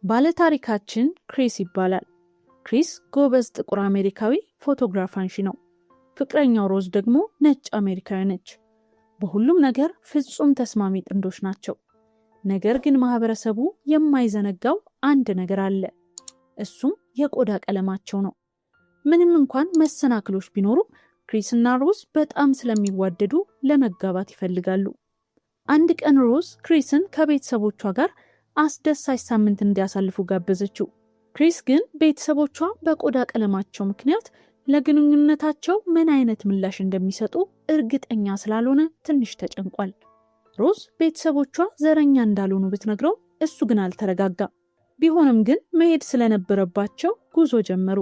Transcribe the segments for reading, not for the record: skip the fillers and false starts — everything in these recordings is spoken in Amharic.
ባለታሪካችን ክሪስ ይባላል። ክሪስ ጎበዝ ጥቁር አሜሪካዊ ፎቶግራፍ አንሺ ነው። ፍቅረኛው ሮዝ ደግሞ ነጭ አሜሪካዊ ነች። በሁሉም ነገር ፍጹም ተስማሚ ጥንዶች ናቸው። ነገር ግን ማህበረሰቡ የማይዘነጋው አንድ ነገር አለ። እሱም የቆዳ ቀለማቸው ነው። ምንም እንኳን መሰናክሎች ቢኖሩ ክሪስ እና ሮዝ በጣም ስለሚዋደዱ ለመጋባት ይፈልጋሉ። አንድ ቀን ሮዝ ክሪስን ከቤተሰቦቿ ጋር አስደሳች ሳምንት እንዲያሳልፉ ጋበዘችው። ክሪስ ግን ቤተሰቦቿ በቆዳ ቀለማቸው ምክንያት ለግንኙነታቸው ምን አይነት ምላሽ እንደሚሰጡ እርግጠኛ ስላልሆነ ትንሽ ተጨንቋል። ሮዝ ቤተሰቦቿ ዘረኛ እንዳልሆኑ ብትነግረው እሱ ግን አልተረጋጋም። ቢሆንም ግን መሄድ ስለነበረባቸው ጉዞ ጀመሩ።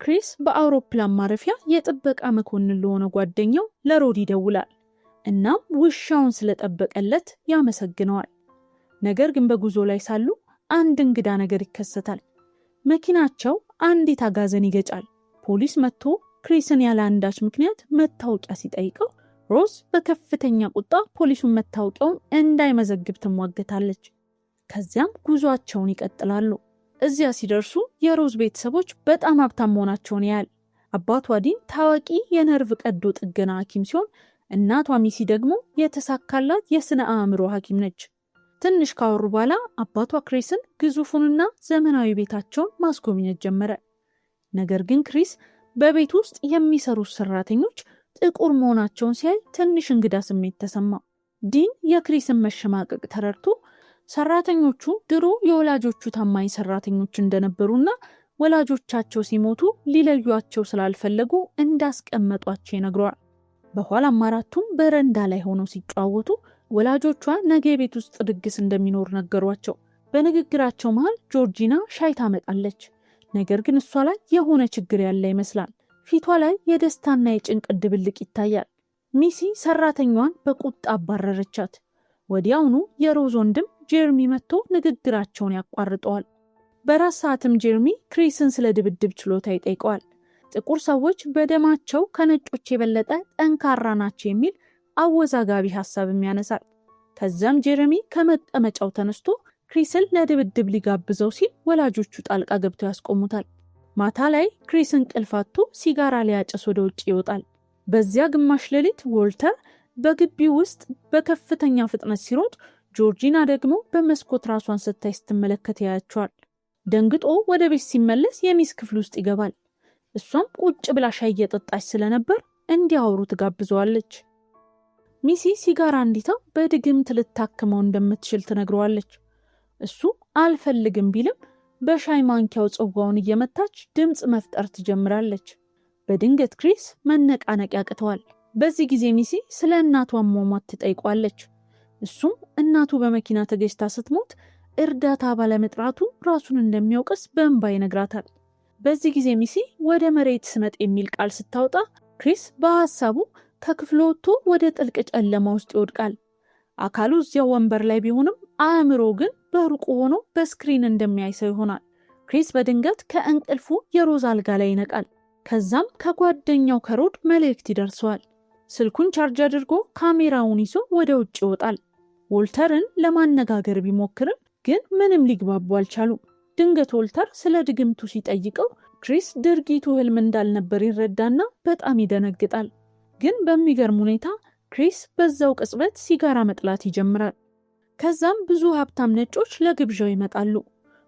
ክሪስ በአውሮፕላን ማረፊያ የጥበቃ መኮንን ለሆነ ጓደኛው ለሮድ ይደውላል። እናም ውሻውን ስለጠበቀለት ያመሰግነዋል። ነገር ግን በጉዞ ላይ ሳሉ አንድ እንግዳ ነገር ይከሰታል። መኪናቸው አንዲት አጋዘን ይገጫል። ፖሊስ መጥቶ ክሪስን ያለ አንዳች ምክንያት መታወቂያ ሲጠይቀው ሮዝ በከፍተኛ ቁጣ ፖሊሱን መታወቂያውን እንዳይመዘግብ ትሟገታለች። ከዚያም ጉዟቸውን ይቀጥላሉ። እዚያ ሲደርሱ የሮዝ ቤተሰቦች በጣም ሀብታም መሆናቸውን ያያል። አባቷ ዲን ታዋቂ የነርቭ ቀዶ ጥገና ሐኪም ሲሆን እናቷ ሚሲ ደግሞ የተሳካላት የስነ አእምሮ ሐኪም ነች። ትንሽ ካወሩ በኋላ አባቷ ክሪስን ግዙፉንና ዘመናዊ ቤታቸውን ማስጎብኘት ጀመረ። ነገር ግን ክሪስ በቤት ውስጥ የሚሰሩት ሰራተኞች ጥቁር መሆናቸውን ሲያይ ትንሽ እንግዳ ስሜት ተሰማ። ዲን የክሪስን መሸማቀቅ ተረድቶ ሰራተኞቹ ድሮ የወላጆቹ ታማኝ ሰራተኞች እንደነበሩና ወላጆቻቸው ሲሞቱ ሊለዩቸው ስላልፈለጉ እንዳስቀመጧቸው ይነግረዋል። በኋላም አራቱም በረንዳ ላይ ሆነው ሲጫወቱ ወላጆቿ ነገ የቤት ውስጥ ድግስ እንደሚኖር ነገሯቸው። በንግግራቸው መሃል ጆርጂና ሻይ ታመጣለች። ነገር ግን እሷ ላይ የሆነ ችግር ያለ ይመስላል። ፊቷ ላይ የደስታና የጭንቅ ድብልቅ ይታያል። ሚሲ ሰራተኛዋን በቁጣ አባረረቻት። ወዲያውኑ የሮዝ ወንድም ጄርሚ መጥቶ ንግግራቸውን ያቋርጠዋል። በራስ ሰዓትም ጄርሚ ክሪስን ስለ ድብድብ ችሎታ ይጠይቀዋል። ጥቁር ሰዎች በደማቸው ከነጮች የበለጠ ጠንካራ ናቸው የሚል አወዛጋቢ ሐሳብም ያነሳል። ከዛም ጄረሚ ከመቀመጫው ተነስቶ ክሪስን ለድብድብ ሊጋብዘው ሲል ወላጆቹ ጣልቃ ገብተው ያስቆሙታል። ማታ ላይ ክሪስ እንቅልፍ አጥቶ ሲጋራ ሊያጨስ ወደ ውጭ ይወጣል። በዚያ ግማሽ ሌሊት ዎልተር በግቢው ውስጥ በከፍተኛ ፍጥነት ሲሮጥ፣ ጆርጂና ደግሞ በመስኮት ራሷን ስታይ ስትመለከት ያያቸዋል። ደንግጦ ወደ ቤት ሲመለስ የሚስ ክፍል ውስጥ ይገባል። እሷም ቁጭ ብላ ሻይ እየጠጣች ስለነበር እንዲያወሩ ትጋብዘዋለች። ሚሲ ሲጋራ እንዲተው በድግምት ልታክመው እንደምትችል ትነግረዋለች። እሱ አልፈልግም ቢልም በሻይ ማንኪያው ጽዋውን እየመታች ድምፅ መፍጠር ትጀምራለች። በድንገት ክሪስ መነቃነቅ ያቅተዋል። በዚህ ጊዜ ሚሲ ስለ እናቷ አሟሟት ትጠይቋለች። እሱም እናቱ በመኪና ተገጭታ ስትሞት እርዳታ ባለመጥራቱ ራሱን እንደሚያውቅስ በእንባ ይነግራታል። በዚህ ጊዜ ሚሲ ወደ መሬት ስመጥ የሚል ቃል ስታወጣ ክሪስ በሐሳቡ ከክፍሉ ወጥቶ ወደ ጥልቅ ጨለማ ውስጥ ይወድቃል። አካሉ እዚያው ወንበር ላይ ቢሆንም አእምሮ ግን በሩቁ ሆኖ በስክሪን እንደሚያይ ሰው ይሆናል። ክሪስ በድንገት ከእንቅልፉ የሮዝ አልጋ ላይ ይነቃል። ከዛም ከጓደኛው ከሮድ መልእክት ይደርሰዋል። ስልኩን ቻርጅ አድርጎ ካሜራውን ይዞ ወደ ውጭ ይወጣል። ዎልተርን ለማነጋገር ቢሞክርም ግን ምንም ሊግባቡ አልቻሉም። ድንገት ዎልተር ስለ ድግምቱ ሲጠይቀው ክሪስ ድርጊቱ ህልም እንዳልነበር ይረዳና በጣም ይደነግጣል። ግን በሚገርም ሁኔታ ክሪስ በዛው ቅጽበት ሲጋራ መጥላት ይጀምራል። ከዛም ብዙ ሀብታም ነጮች ለግብዣው ይመጣሉ።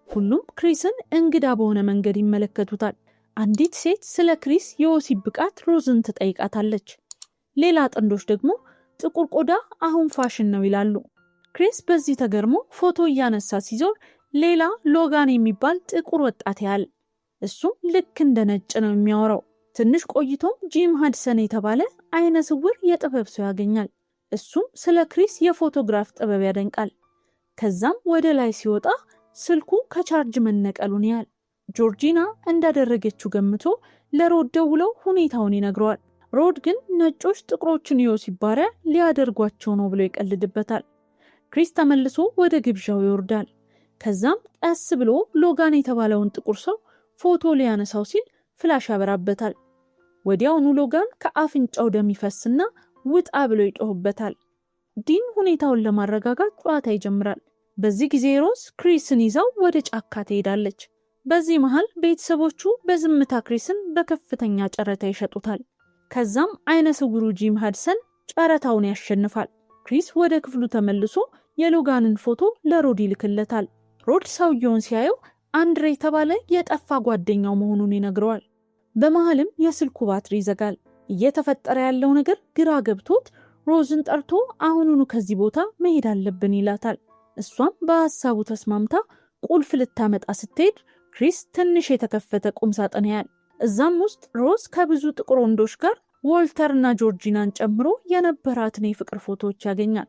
ሁሉም ክሪስን እንግዳ በሆነ መንገድ ይመለከቱታል። አንዲት ሴት ስለ ክሪስ የወሲብ ብቃት ሮዝን ትጠይቃታለች። ሌላ ጥንዶች ደግሞ ጥቁር ቆዳ አሁን ፋሽን ነው ይላሉ። ክሪስ በዚህ ተገርሞ ፎቶ እያነሳ ሲዞር ሌላ ሎጋን የሚባል ጥቁር ወጣት ያያል። እሱም ልክ እንደ ነጭ ነው የሚያወራው። ትንሽ ቆይቶም ጂም ሃድሰን የተባለ አይነ ስውር የጥበብ ሰው ያገኛል። እሱም ስለ ክሪስ የፎቶግራፍ ጥበብ ያደንቃል። ከዛም ወደ ላይ ሲወጣ ስልኩ ከቻርጅ መነቀሉን ያያል። ጆርጂና እንዳደረገችው ገምቶ ለሮድ ደውለው ሁኔታውን ይነግረዋል። ሮድ ግን ነጮች ጥቁሮችን የወሲብ ባሪያ ሊያደርጓቸው ነው ብሎ ይቀልድበታል። ክሪስ ተመልሶ ወደ ግብዣው ይወርዳል። ከዛም ቀስ ብሎ ሎጋን የተባለውን ጥቁር ሰው ፎቶ ሊያነሳው ሲል ፍላሽ ያበራበታል። ወዲያውኑ ሎጋን ከአፍንጫው ደም ይፈስና ውጣ ብሎ ይጮህበታል። ዲን ሁኔታውን ለማረጋጋት ጨዋታ ይጀምራል። በዚህ ጊዜ ሮዝ ክሪስን ይዛው ወደ ጫካ ትሄዳለች። በዚህ መሃል ቤተሰቦቹ በዝምታ ክሪስን በከፍተኛ ጨረታ ይሸጡታል። ከዛም አይነ ስውሩ ጂም ሃድሰን ጨረታውን ያሸንፋል። ክሪስ ወደ ክፍሉ ተመልሶ የሎጋንን ፎቶ ለሮድ ይልክለታል። ሮድ ሰውየውን ሲያየው አንድሬ የተባለ የጠፋ ጓደኛው መሆኑን ይነግረዋል። በመሃልም የስልኩ ባትሪ ይዘጋል። እየተፈጠረ ያለው ነገር ግራ ገብቶት ሮዝን ጠርቶ አሁኑኑ ከዚህ ቦታ መሄድ አለብን ይላታል። እሷም በሐሳቡ ተስማምታ ቁልፍ ልታመጣ ስትሄድ ክሪስ ትንሽ የተከፈተ ቁም ሳጥን ያያል። እዛም ውስጥ ሮዝ ከብዙ ጥቁር ወንዶች ጋር ዎልተርና ጆርጂናን ጨምሮ የነበራትን የፍቅር ፎቶዎች ያገኛል።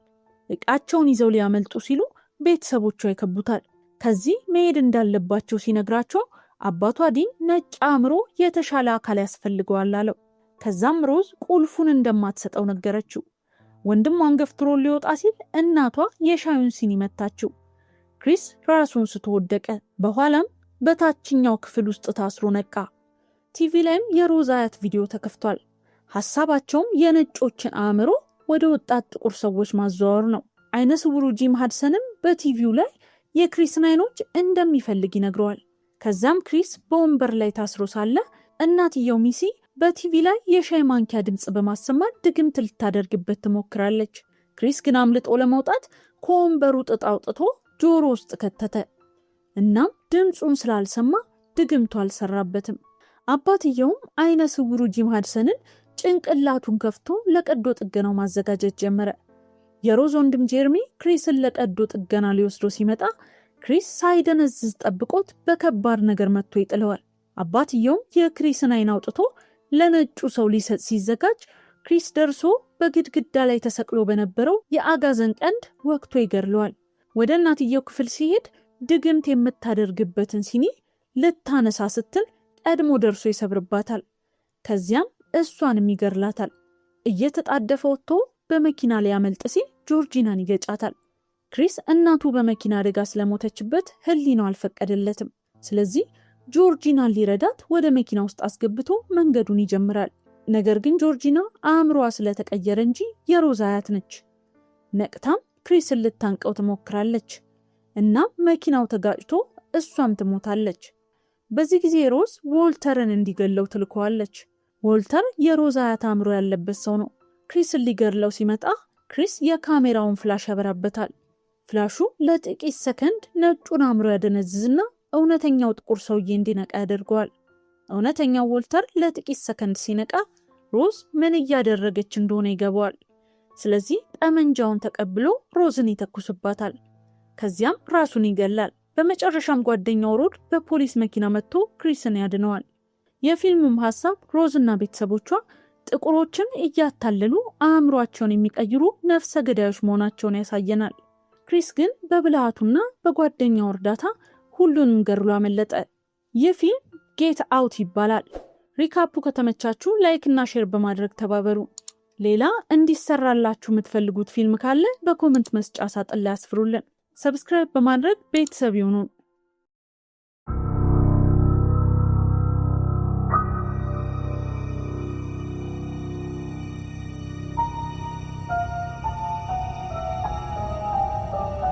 ዕቃቸውን ይዘው ሊያመልጡ ሲሉ ቤተሰቦቿ ይከቡታል። ከዚህ መሄድ እንዳለባቸው ሲነግራቸው አባቷ ዲን ነጭ አእምሮ የተሻለ አካል ያስፈልገዋል አለው። ከዛም ሮዝ ቁልፉን እንደማትሰጠው ነገረችው። ወንድሟን ገፍትሮ ሊወጣ ሲል እናቷ የሻዩን ሲኒ መታችው። ክሪስ ራሱን ስቶ ወደቀ። በኋላም በታችኛው ክፍል ውስጥ ታስሮ ነቃ። ቲቪ ላይም የሮዝ አያት ቪዲዮ ተከፍቷል። ሐሳባቸውም የነጮችን አእምሮ ወደ ወጣት ጥቁር ሰዎች ማዘዋወር ነው። አይነ ስውሩ ጂም ሃድሰንም በቲቪው ላይ የክሪስን አይኖች እንደሚፈልግ ይነግረዋል። ከዛም ክሪስ በወንበር ላይ ታስሮ ሳለ እናትየው ሚሲ በቲቪ ላይ የሻይ ማንኪያ ድምፅ በማሰማት ድግምት ልታደርግበት ትሞክራለች። ክሪስ ግን አምልጦ ለመውጣት ከወንበሩ ጥጥ አውጥቶ ጆሮ ውስጥ ከተተ። እናም ድምፁን ስላልሰማ ድግምቱ አልሰራበትም። አባትየውም አይነ ስውሩ ጂም ሃድሰንን ጭንቅላቱን ከፍቶ ለቀዶ ጥገናው ማዘጋጀት ጀመረ። የሮዝ ወንድም ጄርሚ ክሪስን ለቀዶ ጥገና ሊወስዶ ሲመጣ ክሪስ ሳይደነዝዝ ጠብቆት በከባድ ነገር መጥቶ ይጥለዋል። አባትየውም የክሪስን አይን አውጥቶ ለነጩ ሰው ሊሰጥ ሲዘጋጅ ክሪስ ደርሶ በግድግዳ ላይ ተሰቅሎ በነበረው የአጋዘን ቀንድ ወቅቶ ይገድለዋል። ወደ እናትየው ክፍል ሲሄድ ድግምት የምታደርግበትን ሲኒ ልታነሳ ስትል ቀድሞ ደርሶ ይሰብርባታል። ከዚያም እሷንም ይገድላታል። እየተጣደፈ ወጥቶ በመኪና ላይ ያመልጥ ሲል ጆርጂናን ይገጫታል። ክሪስ እናቱ በመኪና አደጋ ስለሞተችበት ህሊናው አልፈቀደለትም። ስለዚህ ጆርጂናን ሊረዳት ወደ መኪና ውስጥ አስገብቶ መንገዱን ይጀምራል። ነገር ግን ጆርጂና አእምሮዋ ስለተቀየረ እንጂ የሮዝ አያት ነች። ነቅታም ክሪስን ልታንቀው ትሞክራለች እና መኪናው ተጋጭቶ እሷም ትሞታለች። በዚህ ጊዜ ሮዝ ዎልተርን እንዲገለው ትልከዋለች። ዎልተር የሮዝ አያት አእምሮ ያለበት ሰው ነው። ክሪስን ሊገድለው ሲመጣ ክሪስ የካሜራውን ፍላሽ ያበራበታል። ፍላሹ ለጥቂት ሰከንድ ነጩን አእምሮ ያደነዝዝና እውነተኛው ጥቁር ሰውዬ እንዲነቃ ያደርገዋል። እውነተኛው ዎልተር ለጥቂት ሰከንድ ሲነቃ ሮዝ ምን እያደረገች እንደሆነ ይገባዋል። ስለዚህ ጠመንጃውን ተቀብሎ ሮዝን ይተኩስባታል። ከዚያም ራሱን ይገላል። በመጨረሻም ጓደኛው ሮድ በፖሊስ መኪና መጥቶ ክሪስን ያድነዋል። የፊልሙም ሐሳብ ሮዝና ቤተሰቦቿ ጥቁሮችን እያታለሉ አእምሯቸውን የሚቀይሩ ነፍሰ ገዳዮች መሆናቸውን ያሳየናል። ክሪስ ግን በብልሃቱና በጓደኛው እርዳታ ሁሉንም ገድሎ አመለጠ። ይህ ፊልም ጌት አውት ይባላል። ሪካፑ ከተመቻችሁ ላይክ እና ሼር በማድረግ ተባበሩ። ሌላ እንዲሰራላችሁ የምትፈልጉት ፊልም ካለ በኮመንት መስጫ ሳጥን ላይ አስፍሩልን። ሰብስክራይብ በማድረግ ቤተሰብ ይሁኑ።